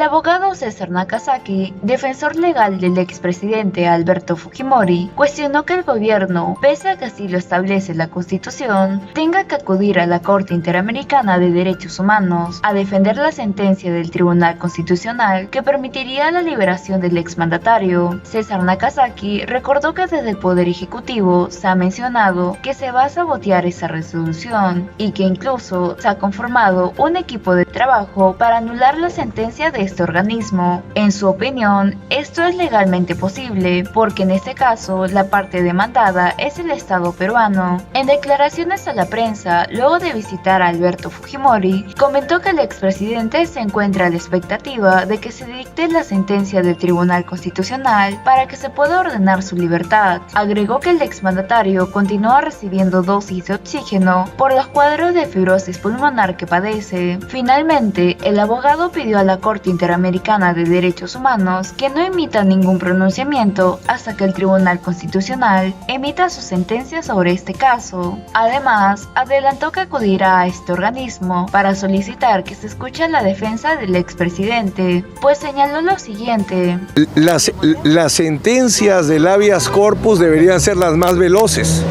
abogado César Nakazaki, defensor legal del expresidente Alberto Fujimori, cuestionó que el gobierno, pese a que así lo establece la Constitución, tenga que acudir a la Corte Interamericana de Derechos Humanos a defender la sentencia del Tribunal Constitucional que permitiría la liberación del exmandatario. César Nakazaki recordó que desde el Poder Ejecutivo se ha mencionado que se va a sabotear esa resolución y que incluso se ha conformado un equipo de trabajo para anular la sentencia de este organismo. En su opinión, esto es legalmente posible, porque en este caso la parte demandada es el Estado peruano. En declaraciones a la prensa, luego de visitar a Alberto Fujimori, comentó que el expresidente se encuentra a la expectativa de que se dicte la sentencia del Tribunal Constitucional para que se pueda ordenar su libertad. Agregó que el exmandatario continúa recibiendo dosis de oxígeno por los cuadros de fibrosis pulmonar que padece. Finalmente, el abogado pidió a la Corte Interamericana de Derechos Humanos que no emita ningún pronunciamiento hasta que el Tribunal Constitucional emita su sentencia sobre este caso. Además, adelantó que acudirá a este organismo para solicitar que se escuche la defensa del expresidente, pues señaló lo siguiente: Las sentencias del habeas corpus deberían ser las más veloces.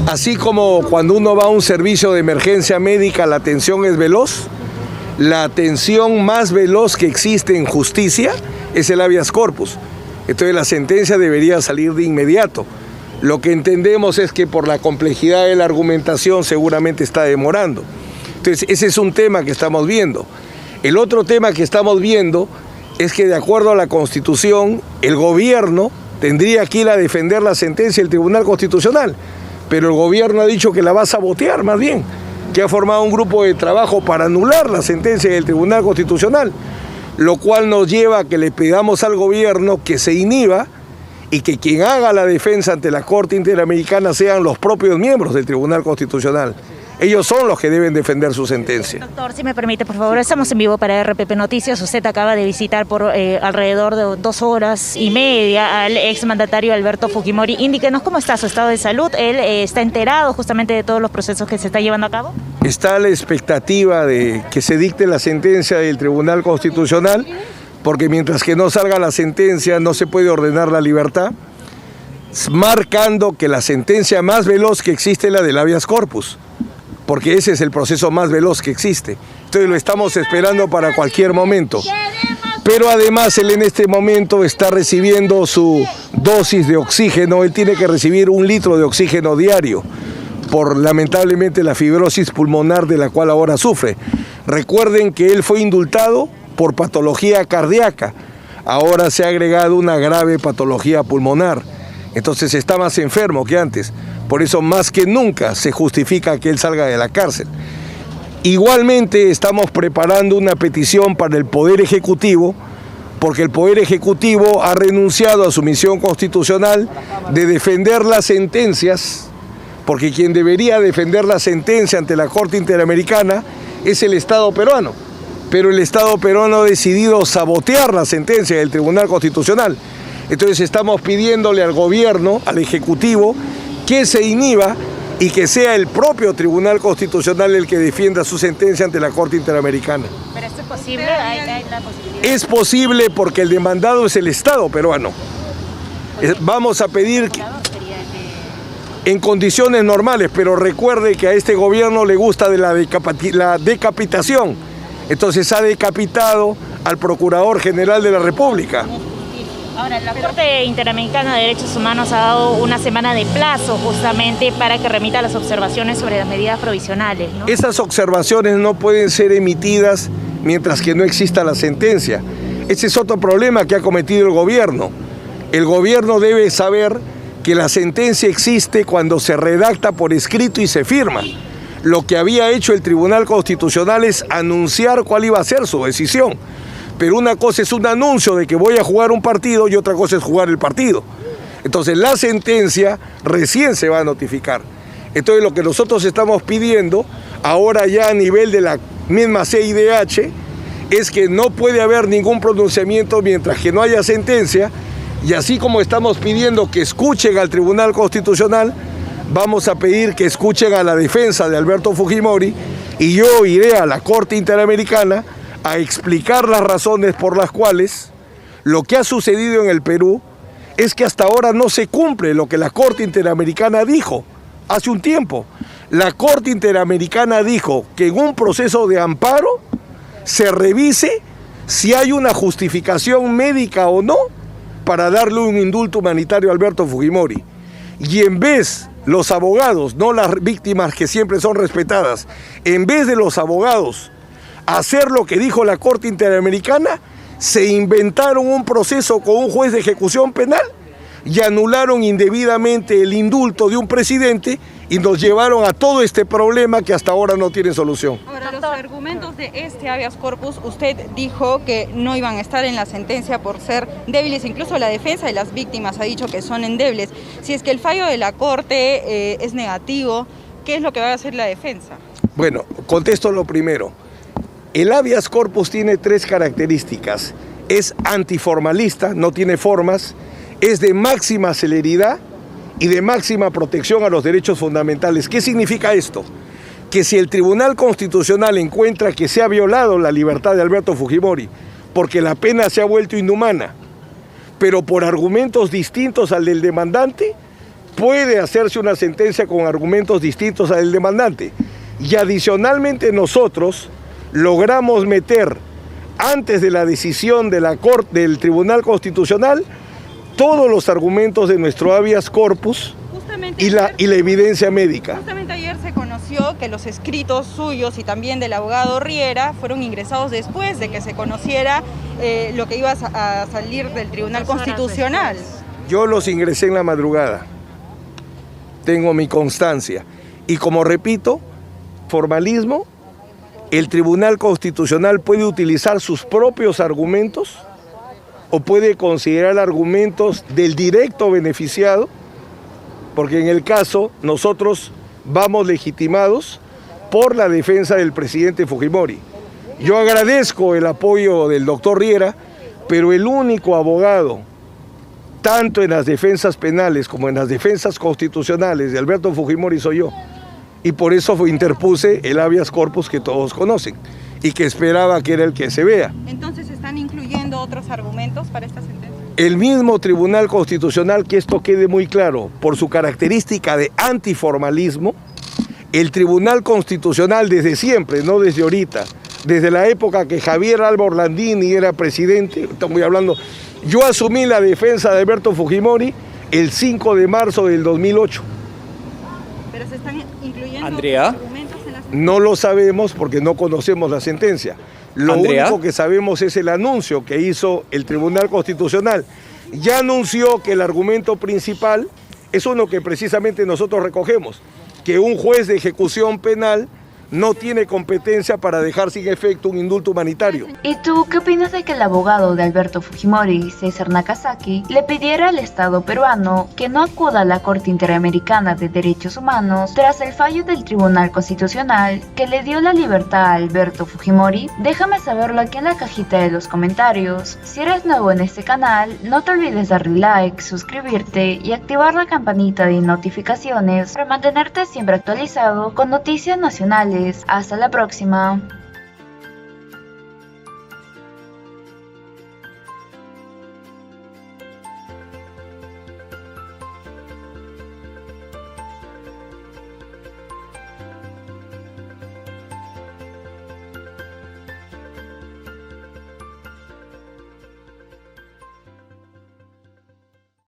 Así como cuando uno va a un servicio de emergencia médica la atención es veloz, la atención más veloz que existe en justicia es el habeas corpus. Entonces la sentencia debería salir de inmediato. Lo que entendemos es que por la complejidad de la argumentación seguramente está demorando. Entonces ese es un tema que estamos viendo. El otro tema que estamos viendo es que de acuerdo a la Constitución, el gobierno tendría que ir a defender la sentencia del Tribunal Constitucional, pero el gobierno ha dicho que la va a sabotear más bien, que ha formado un grupo de trabajo para anular la sentencia del Tribunal Constitucional, lo cual nos lleva a que le pidamos al gobierno que se inhiba y que quien haga la defensa ante la Corte Interamericana sean los propios miembros del Tribunal Constitucional. Ellos son los que deben defender su sentencia. Doctor, si me permite, por favor, estamos en vivo para RPP Noticias. Usted acaba de visitar por alrededor de 2 horas y media al exmandatario Alberto Fujimori. Indíquenos cómo está su estado de salud. ¿Él está enterado justamente de todos los procesos que se están llevando a cabo? Está a la expectativa de que se dicte la sentencia del Tribunal Constitucional, porque mientras que no salga la sentencia no se puede ordenar la libertad, marcando que la sentencia más veloz que existe es la del habeas corpus, porque ese es el proceso más veloz que existe. Entonces lo estamos esperando para cualquier momento. Pero además él en este momento está recibiendo su dosis de oxígeno. Él tiene que recibir 1 litro de oxígeno diario por lamentablemente la fibrosis pulmonar de la cual ahora sufre. Recuerden que él fue indultado por patología cardíaca. Ahora se ha agregado una grave patología pulmonar. Entonces está más enfermo que antes. Por eso más que nunca se justifica que él salga de la cárcel. Igualmente estamos preparando una petición para el Poder Ejecutivo, porque el Poder Ejecutivo ha renunciado a su misión constitucional de defender las sentencias, porque quien debería defender la sentencia ante la Corte Interamericana es el Estado peruano. Pero el Estado peruano ha decidido sabotear la sentencia del Tribunal Constitucional. Entonces estamos pidiéndole al gobierno, al Ejecutivo, que se inhiba y que sea el propio Tribunal Constitucional el que defienda su sentencia ante la Corte Interamericana. ¿Pero esto es posible? ¿Hay la posibilidad? Es posible porque el demandado es el Estado peruano. Vamos a pedir en condiciones normales, pero recuerde que a este gobierno le gusta de la decapitación. Entonces ha decapitado al Procurador General de la República. Ahora, la Corte Interamericana de Derechos Humanos ha dado una semana de plazo justamente para que remita las observaciones sobre las medidas provisionales, ¿no? Esas observaciones no pueden ser emitidas mientras que no exista la sentencia. Ese es otro problema que ha cometido el gobierno. El gobierno debe saber que la sentencia existe cuando se redacta por escrito y se firma. Lo que había hecho el Tribunal Constitucional es anunciar cuál iba a ser su decisión. Pero una cosa es un anuncio de que voy a jugar un partido y otra cosa es jugar el partido. Entonces la sentencia recién se va a notificar. Entonces lo que nosotros estamos pidiendo ahora ya a nivel de la misma CIDH es que no puede haber ningún pronunciamiento mientras que no haya sentencia, y así como estamos pidiendo que escuchen al Tribunal Constitucional, vamos a pedir que escuchen a la defensa de Alberto Fujimori, y yo iré a la Corte Interamericana a explicar las razones por las cuales lo que ha sucedido en el Perú es que hasta ahora no se cumple lo que la Corte Interamericana dijo hace un tiempo. La Corte Interamericana dijo que en un proceso de amparo se revise si hay una justificación médica o no para darle un indulto humanitario a Alberto Fujimori. Y en vez los abogados, no las víctimas que siempre son respetadas, en vez de los abogados hacer lo que dijo la Corte Interamericana, se inventaron un proceso con un juez de ejecución penal y anularon indebidamente el indulto de un presidente y nos llevaron a todo este problema que hasta ahora no tiene solución. Ahora, los argumentos de este habeas corpus, usted dijo que no iban a estar en la sentencia por ser débiles, incluso la defensa de las víctimas ha dicho que son endebles. Si es que el fallo de la Corte es negativo, ¿qué es lo que va a hacer la defensa? Bueno, contesto lo primero. El habeas corpus tiene tres características. Es antiformalista, no tiene formas, es de máxima celeridad y de máxima protección a los derechos fundamentales. ¿Qué significa esto? Que si el Tribunal Constitucional encuentra que se ha violado la libertad de Alberto Fujimori porque la pena se ha vuelto inhumana, pero por argumentos distintos al del demandante, puede hacerse una sentencia con argumentos distintos al del demandante. Y adicionalmente nosotros logramos meter, antes de la decisión de la Corte del Tribunal Constitucional, todos los argumentos de nuestro habeas corpus y la evidencia médica. Justamente ayer se conoció que los escritos suyos y también del abogado Riera fueron ingresados después de que se conociera lo que iba a salir del Tribunal Constitucional. Yo los ingresé en la madrugada, tengo mi constancia. Y como repito, formalismo, el Tribunal Constitucional puede utilizar sus propios argumentos o puede considerar argumentos del directo beneficiado, porque en el caso nosotros vamos legitimados por la defensa del presidente Fujimori. Yo agradezco el apoyo del doctor Riera, pero el único abogado, tanto en las defensas penales como en las defensas constitucionales de Alberto Fujimori soy yo. Y por eso interpuse el habeas corpus que todos conocen y que esperaba que era el que se vea. Entonces, ¿están incluyendo otros argumentos para esta sentencia? El mismo Tribunal Constitucional, que esto quede muy claro, por su característica de antiformalismo, el Tribunal Constitucional desde siempre, no desde ahorita, desde la época que Javier Alba Orlandini era presidente, estamos hablando, yo asumí la defensa de Alberto Fujimori el 5 de marzo del 2008. Pero se están incluyendo Andrea. otros argumentos en la sentencia. No lo sabemos porque no conocemos la sentencia. Lo Andrea. único que sabemos es el anuncio que hizo el Tribunal Constitucional. Ya anunció que el argumento principal es uno que precisamente nosotros recogemos, que un juez de ejecución penal no tiene competencia para dejar sin efecto un indulto humanitario. ¿Y tú qué opinas de que el abogado de Alberto Fujimori, César Nakazaki, le pidiera al Estado peruano que no acuda a la Corte Interamericana de Derechos Humanos tras el fallo del Tribunal Constitucional que le dio la libertad a Alberto Fujimori? Déjame saberlo aquí en la cajita de los comentarios. Si eres nuevo en este canal, no te olvides darle like, suscribirte y activar la campanita de notificaciones para mantenerte siempre actualizado con noticias nacionales. Hasta la próxima.